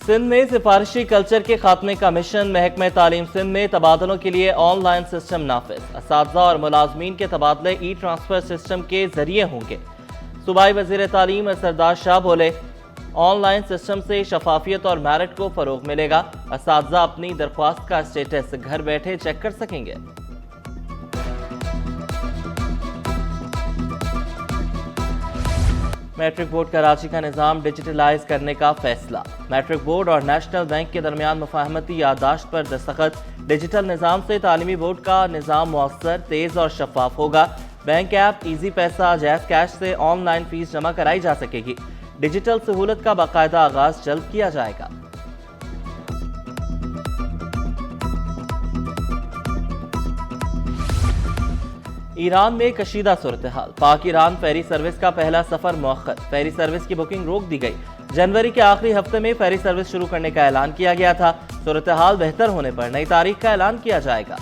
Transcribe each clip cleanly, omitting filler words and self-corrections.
सिंध में सिफारिशी कल्चर के खात्मे का मिशन। महकमा तालीम सिंध में तबादलों के लिए ऑनलाइन सिस्टम नाफिज। असातिज़ा और मुलाजमीन के तबादले ई ट्रांसफर सिस्टम के जरिए होंगे। सूबाई वज़ीर तालीम सरदार शाह बोले, ऑनलाइन सिस्टम से शफाफियत और मेरिट को फरोग मिलेगा। असातिज़ा अपनी दरख्वास्त का स्टेटस घर बैठे चेक कर सकेंगे। मैट्रिक बोर्ड कराची का निज़ाम डिजिटलाइज करने का फैसला। मैट्रिक बोर्ड और नेशनल बैंक के दरमियान मुफाहमती याददाश्त पर दस्तखत। डिजिटल निज़ाम से तालीमी बोर्ड का निज़ाम मौसर, तेज़ और शफाफ होगा। बैंक ऐप इजी पैसा, जैज़ कैश से ऑनलाइन फीस जमा कराई जा सकेगी। डिजिटल सहूलत का बाकायदा आगाज जल्द किया जाएगा। ईरान में कशीदा सूरत हाल। पाक ईरान फेरी सर्विस का पहला सफर मुअख्खर। फेरी सर्विस की बुकिंग रोक दी गई। जनवरी के आखिरी हफ्ते में फेरी सर्विस शुरू करने का ऐलान किया गया था। सूरत हाल बेहतर होने पर नई तारीख का ऐलान किया जाएगा।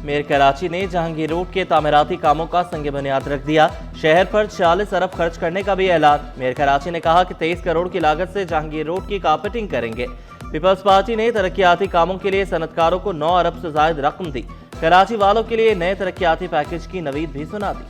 मेयर कराची ने जहांगीर रोड के तामीराती कामों का संग बुनियाद रख दिया। शहर पर 46 अरब खर्च करने का भी ऐलान। मेयर कराची ने कहा कि 23 करोड़ की लागत से जहांगीर रोड की कारपेटिंग करेंगे। पीपल्स पार्टी ने तरक्याती कामों के लिए सनतकारों को 9 अरब से ज्यादा रकम दी। कराची वालों के लिए नए तरक्याती पैकेज की नवीद भी सुना दी।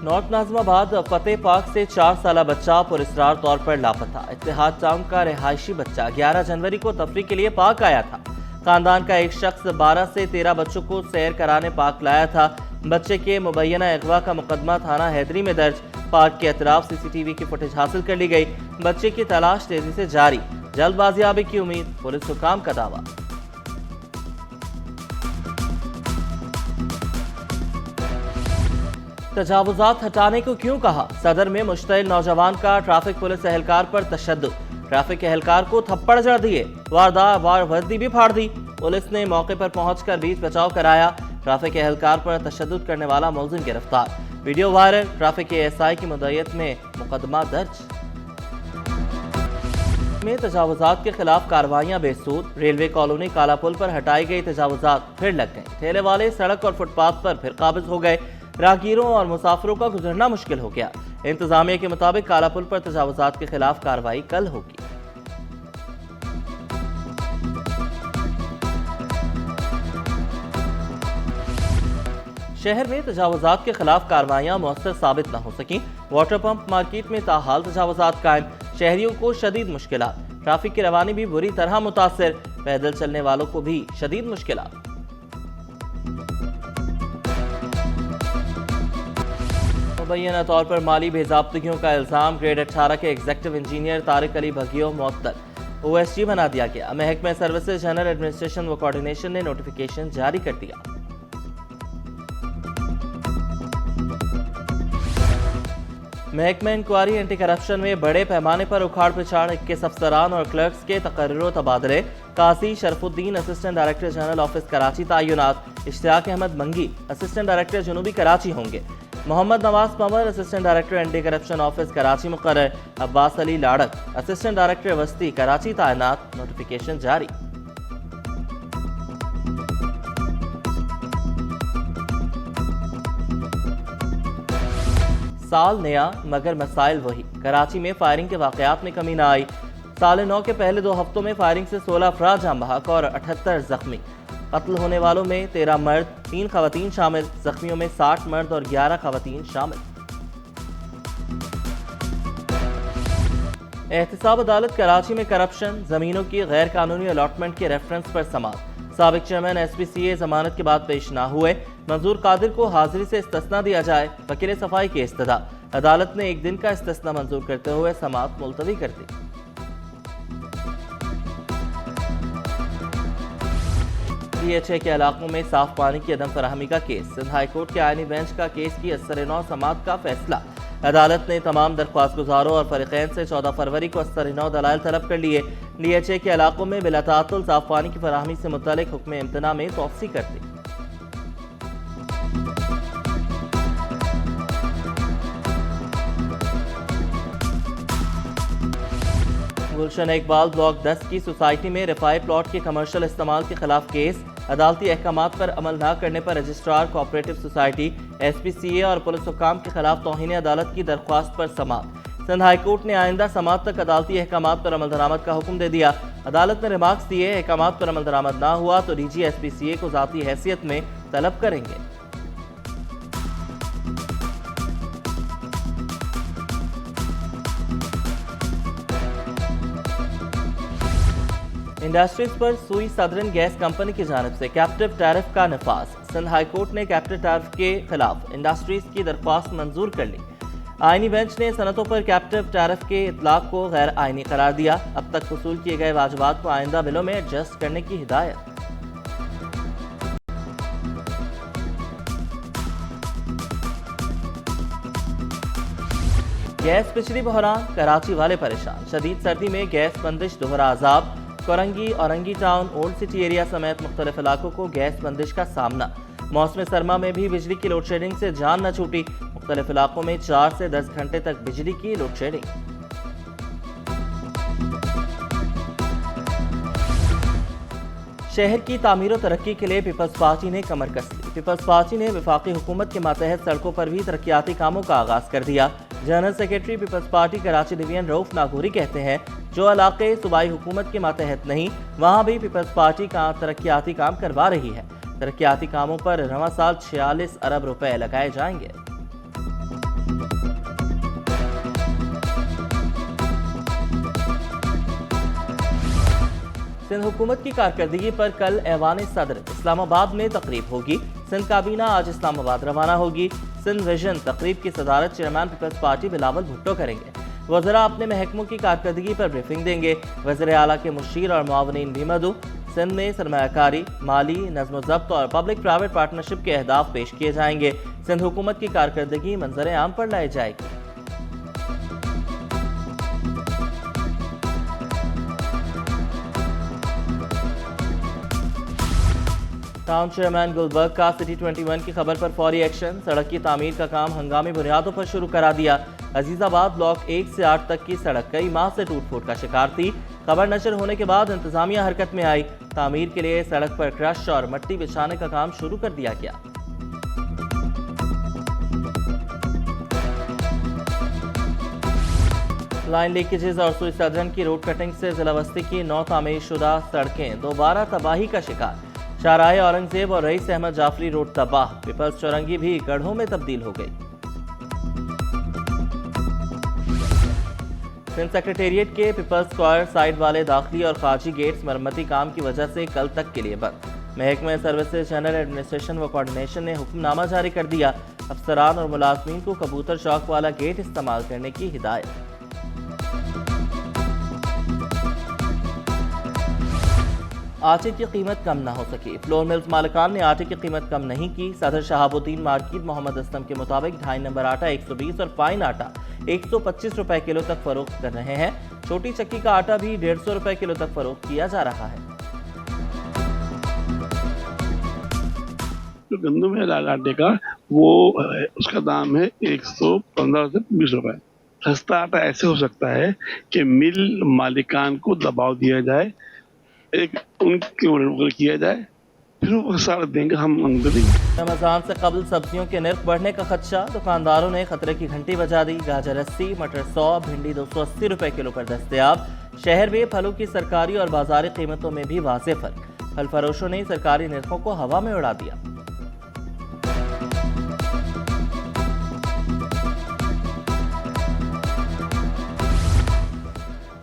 नॉर्थ नाज़िमाबाद फतेह पाक से 4 साला बच्चा पुरस्रार तौर पर लापता। इत्तेहाद टाउन का रिहायशी बच्चा 11 जनवरी को तफरी के लिए पाक आया था। खानदान का एक शख्स 12 से 13 बच्चों को सैर कराने पाक लाया था। बच्चे के मुबैना अगवा का मुकदमा थाना हैदरी में दर्ज। पार्क के अतराफ सीसीटीवी की फुटेज हासिल कर ली गई। बच्चे की तलाश तेजी से जारी। जल्द बाजियाबी की उम्मीद, पुलिस हुकाम का दावा। तजावुजात हटाने को क्यों कहा? सदर में मुश्तइल नौजवान का ट्रैफिक पुलिस एहलकार पर तशद्दुद। ट्रैफिक एहलकार को थप्पड़ जड़ दिए, वार वर्दी भी फाड़ दी। पुलिस ने मौके पर पहुंचकर बीच बचाव कराया। ट्रैफिक एहलकार पर तशद्दुद करने वाला मुलजिम गिरफ्तार। Video viral. ट्रैफिक एएसआई की मुद्दत में मुकदमा दर्ज। में तजावुजात के खिलाफ कार्रवाइयां बेसूद। रेलवे कॉलोनी काला पुल पर हटाई गई तजावुजात फिर लग गई। ठेले वाले सड़क और फुटपाथ पर फिर काबिज हो गए। राहगीरों और मुसाफिरों का गुजरना मुश्किल हो गया। इंतजामिया के मुताबिक काला पुल पर तजावुजात के खिलाफ कार्रवाई कल होगी। शहर में तजावुजात के खिलाफ कार्रवाइयां मौसर साबित न हो सकी। वाटर पंप मार्केट में ताहाल तजावुजात कायम। शहरियों को शदीद मुश्किलात। ट्रैफिक की रवानी भी बुरी तरह मुतासर। पैदल चलने वालों को भी शदीद मुश्किलात। मुबैना तौर पर माली बेज़ाब्तगियों का इल्जाम। ग्रेड 18 के एग्जीक्यूटिव इंजीनियर तारिक अली भगियो मुअत्तल। OSG बना दिया गया। महकमा सर्विसेज जनरल एडमिनिस्ट्रेशन व कोऑर्डिनेशन ने नोटिफिकेशन जारी कर दिया। महकमा इंक्वायरी एंटी करप्शन में बड़े पैमाने पर उखाड़ पिछाड़। 21 अफसरान और क्लर्क्स के तकर्रुर तबादले। Qazi Sharafuddin assistant director general office Karachi तायुनात। इश्तियाक अहमद मंगी असिस्टेंट डायरेक्टर जुनूबी कराची होंगे। Mohammad Nawaz Panwar assistant director anti corruption office Karachi मुकर्रर। अब्बास अली लाड़क असिस्टेंट डायरेक्टर वस्ती कराची तैनात। नोटिफिकेशन जारी। साल नया मगर मसाइल वही। कराची में फायरिंग के वाकयात में कमी न आई। साल नौ के पहले 2 हफ्तों में फायरिंग से 16 अफराद जाम बहक और 78 जख्मी। कत्ल होने वालों में 13 मर्द, 3 खवातीन शामिल। जख्मियों में 60 मर्द और 11 खवातीन शामिल। एहतसाब अदालत कराची में करप्शन, जमीनों की गैर कानूनी अलॉटमेंट के रेफरेंस पर समाअत। साबिक चेयरमैन SPCA जमानत के बाद पेश ना हुए। मंजूर कादिर को हाजिरी से इस्तिस्ना दिया जाए। वकील सफाई की इस्तदा। अदालत ने 1 दिन का इस्तिस्ना मंजूर करते हुए समाअत मुलतवी कर दी। DHA के इलाकों में साफ पानी की अदम फराहमी का केस। सिंध हाई कोर्ट के आईनी बेंच का केस की असर-ए-नौ समाअत का फैसला। अदालत ने तमाम दरख्वास्त गुजारों और फरीकैन से 14 फरवरी को असर-ए-नौ दलाइल तलब कर लिए। DHA के इलाकों में बिला ताअत्तुल साफ पानी की फराहमी से मुतल्लिक हुक्म इम्तना में तौसी कर दी। गुलशन इकबाल ब्लॉक 10 की सोसाइटी में रिफाई प्लॉट के कमर्शियल इस्तेमाल के खिलाफ केस। अदालती अहकामात पर अमल न करने पर रजिस्ट्रार कोऑपरेटिव सोसाइटी, SPCA और पुलिस हुकाम के खिलाफ तौहीन अदालत की दरख्वास्त पर समाअत। सिंध हाईकोर्ट ने आइंदा समाअत तक अदालती अहकामात पर अमल दरामद का हुक्म दे दिया। अदालत ने रिमार्क्स दिए, अहकामात पर अमल दरामद ना हुआ तो DG SPCA को ज़ाती हैसियत में तलब करेंगे। इंडस्ट्रीज पर सुई सदरन गैस कंपनी की जानिब से कैप्टिव टैरिफ का नफाज। सिंध हाईकोर्ट ने कैप्टिव टैरिफ के खिलाफ इंडस्ट्रीज की दरख्वास्त मंजूर कर ली। आईनी बेंच ने सनतों पर कैप्टिव टैरिफ के इतलाक को गैर आईनी करार दिया। अब तक वसूल किए गए वाजिबात को आइंदा बिलों में एडजस्ट करने की हिदायत। गैस बिजली बहरान, कराची वाले परेशान। शदीद सर्दी में गैस बंदिश दोहरा अजाब। Korangi, Orangi town, old city area समेत मुख्तलिफ इलाकों को गैस बंदिश का सामना। मौसम सरमा में भी बिजली की लोड शेडिंग से जान न छूटी। मुख्तलिफ इलाकों में 4 से 10 घंटे तक बिजली की लोड शेडिंग। शहर की तामीर और तरक्की के लिए पीपल्स पार्टी ने कमर कस ली। पीपल्स पार्टी ने वफाकी हुकूमत के मातहत सड़कों पर भी तरक्याती कामों का आगाज कर दिया। General secretary Peoples Party Karachi division Rauf Nagori कहते हैं, जो इलाके सूबाई हुकूमत के मातहत नहीं, वहाँ भी पीपल्स पार्टी का तरक्याती काम करवा रही है। तरक्याती कामों पर रवां साल 46 अरब रुपए लगाए जाएंगे। सिंध हुकूमत की कारकर्दगी पर कल ऐवान सदर इस्लामाबाद में तकरीब होगी। सिंध काबीना आज इस्लामाबाद रवाना होगी। सिंध विजन तकरीब की सदारत चेयरमैन पीपल्स पार्टी बिलावल भुट्टो करेंगे। वज़रा अपने महकमों की कारकर्दगी पर ब्रीफिंग देंगे। वज़ीर आला के मुशीर और मुआवनीन भी मदऊ। सिंध में सरमायाकारी, माली, नज़्म ज़ब्त और पब्लिक प्राइवेट पार्टनरशिप के अहदाफ पेश किए जाएंगे। सिंध हुकूमत की कारकर्दगी मंजर आम पर लाई जाएगी। टाउन चेयरमैन गुलबर्ग का सिटी 21 की खबर पर फौरी एक्शन। सड़क की तामीर का काम हंगामी बुनियादों पर शुरू करा दिया। अजीजाबाद ब्लॉक 1 से 8 तक की सड़क कई माह से टूट फूट का शिकार थी। खबर नशर होने के बाद इंतजामिया हरकत में आई। तामीर के लिए सड़क पर क्रश और मट्टी बिछाने का काम शुरू कर दिया गया। लाइन लीकेजेस और सुई सदरन की रोड कटिंग से जिला बस्ती की 9 तामीर शुदा सड़कें दोबारा तबाही का शिकार। शाहराह औरंगजेब और रईस अहमद जाफरी रोड तबाह। पीपल्स चौरंगी भी गढ़ों में तब्दील हो गई। सिंध सेक्रेटेरिएट के पीपल्स स्क्वायर साइड वाले दाखिली और खारजी गेट्स मरम्मती काम की वजह से कल तक के लिए बंद। महकमा सर्विसेज, जनरल एडमिनिस्ट्रेशन व कोऑर्डिनेशन ने हुक्मनामा जारी कर दिया। अफसरान और मुलाजमीन को कबूतर चौक वाला गेट इस्तेमाल करने की हिदायत। आटे की कीमत कम न हो सकी। फ्लोर मिल्स मालिकान ने आटे की कीमत कम नहीं की। सदर शहाबुद्दीन मार्केट मोहम्मद असलम के मुताबिक 2.5 नंबर आटा 120 और फाइन आटा 125 रुपए किलो तक फरोख्त कर रहे हैं। छोटी चक्की का आटा भी 150 रुपए किलो तक फरोख्त किया जा रहा है। जो गंदम है लाल आटे का, वो उसका दाम है 115 से 20 रुपए। सस्ता आटा ऐसे हो सकता है कि मिल मालिकान को दबाव दिया जाए, एक उनके ऊपर किया जाए, फिर वो सारा देंगे, हम देंगे। रमजान से कबल सब्जियों के नर्ख बढ़ने का खदशा। दुकानदारों ने खतरे की घंटी बजा दी। गाजर 80, मटर 100, भिंडी 280 रुपए किलो पर दस्तयाब। शहर में फलों की सरकारी और बाजारी कीमतों में भी वाज़ेह फर्क। फल फरोशों ने सरकारी नर्खों को हवा में उड़ा दिया।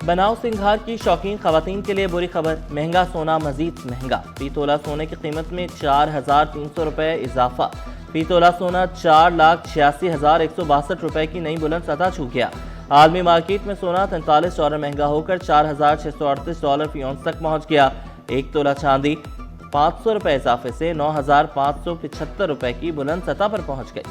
बनाव सिंगार की शौकीन खवातीन के लिए बुरी खबर। महंगा सोना मजीद महंगा। फी तोला सोने की कीमत में 4,300 रुपए इजाफा। फी तोला सोना 4,86,162 रुपए की नई बुलंद सतह छू गया। आलमी मार्केट में सोना $43 महंगा होकर $4,638 फी औंस तक पहुंच गया। एक तोला चांदी 500 रुपए इजाफे से 9,575 रुपए की बुलंद सतह पर पहुंच गई।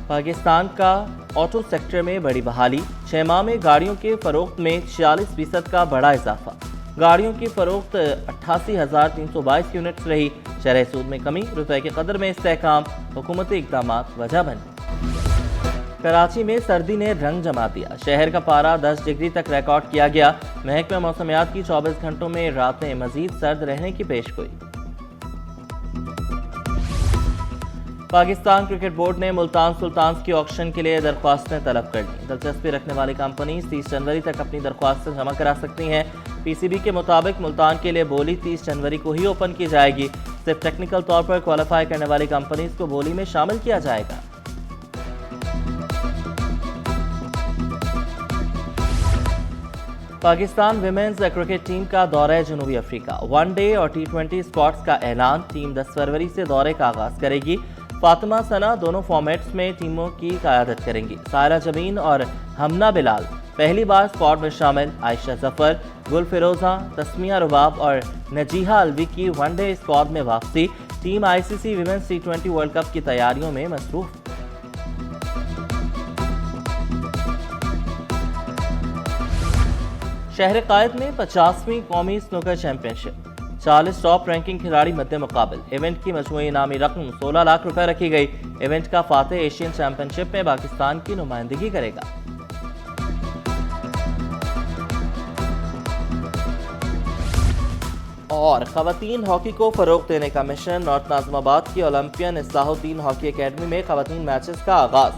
पाकिस्तान का ऑटो सेक्टर में बड़ी बहाली। 6 माह में गाड़ियों के फरोख्त में 46% का बड़ा इजाफा। गाड़ियों की फरोख्त 88,322 यूनिट्स रही। शरह सूद में कमी, रुपए के कदर में इस्तेहकाम। हुकूमती इक़दामात वजह बने। कराची में सर्दी ने रंग जमा दिया। शहर का पारा 10 डिग्री तक रिकॉर्ड किया गया। महकमा मौसमियात की 24 घंटों में रातें मजीद सर्द रहने की पेशगोई। पाकिस्तान क्रिकेट बोर्ड ने मुल्तान सुल्तान्स की ऑक्शन के लिए दरख्वास्तें तलब कर दी। दिलचस्पी रखने वाली कंपनी 30 जनवरी तक अपनी दरख्वास्तें जमा करा सकती हैं। पीसीबी के मुताबिक मुल्तान के लिए बोली 30 जनवरी को ही ओपन की जाएगी। सिर्फ टेक्निकल तौर पर क्वालिफाई करने वाली कंपनीज को बोली में शामिल किया जाएगा। पाकिस्तान विमेंस क्रिकेट टीम का दौरा जनूबी अफ्रीका। वनडे और T20 स्क्वाड्स का ऐलान। टीम 10 फरवरी से दौरे का आगाज करेगी। फातिमा सना दोनों फॉर्मेट्स में टीमों की क़यादत करेंगी। सायरा जमीन और हमना बिलाल पहली बार स्क्वाड में शामिल। आयशा जफर, गुल फिरोजा, तस्मिया रुबाब और नजीहा अलवी की वनडे स्क्वाड में वापसी। Team ICC women's T20 world cup की तैयारियों में मसरूफ। शहर कायद में 50वीं कौमी स्नूकर चैंपियनशिप। 40 टॉप रैंकिंग खिलाड़ी मद्दे मुकाबिल। इवेंट की मजमूई इनामी रकम 16 लाख रुपए रखी गई। इवेंट का फातेह एशियन चैंपियनशिप में पाकिस्तान की नुमाइंदगी करेगा। और खवातीन हॉकी को फरोग देने का मिशन। नॉर्थ नाज़िमाबाद की ओलंपियन इस्लाहुद्दीन हॉकी एकेडमी में खवातीन मैचेस का आगाज।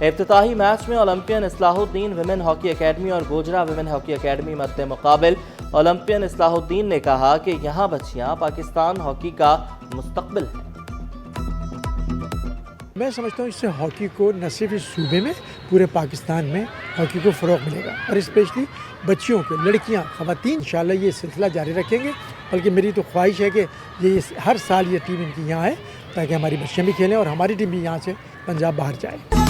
इफ्तिताही मैच में Olympian Islahuddin women hockey academy और गोजरा विमेन हॉकी एकेडमी मद्दे मुकाबिल। ओलंपियन इस्लाहुद्दीन ने कहा कि यहाँ बच्चियाँ पाकिस्तान हॉकी का मुस्तकबिल है। मैं समझता हूँ इससे हॉकी को न सिर्फ इस सूबे में, पूरे पाकिस्तान में हॉकी को फ़रोग़ मिलेगा और स्पेशली बच्चियों को, लड़कियाँ, ख़वातीन इंशाल्लाह ये सिलसिला जारी रखेंगे। बल्कि मेरी तो ख्वाहिश है कि ये हर साल ये टीम इनकी यहाँ है ताकि हमारी बच्चियाँ भी खेलें और हमारी टीम भी यहाँ से पंजाब बाहर जाए।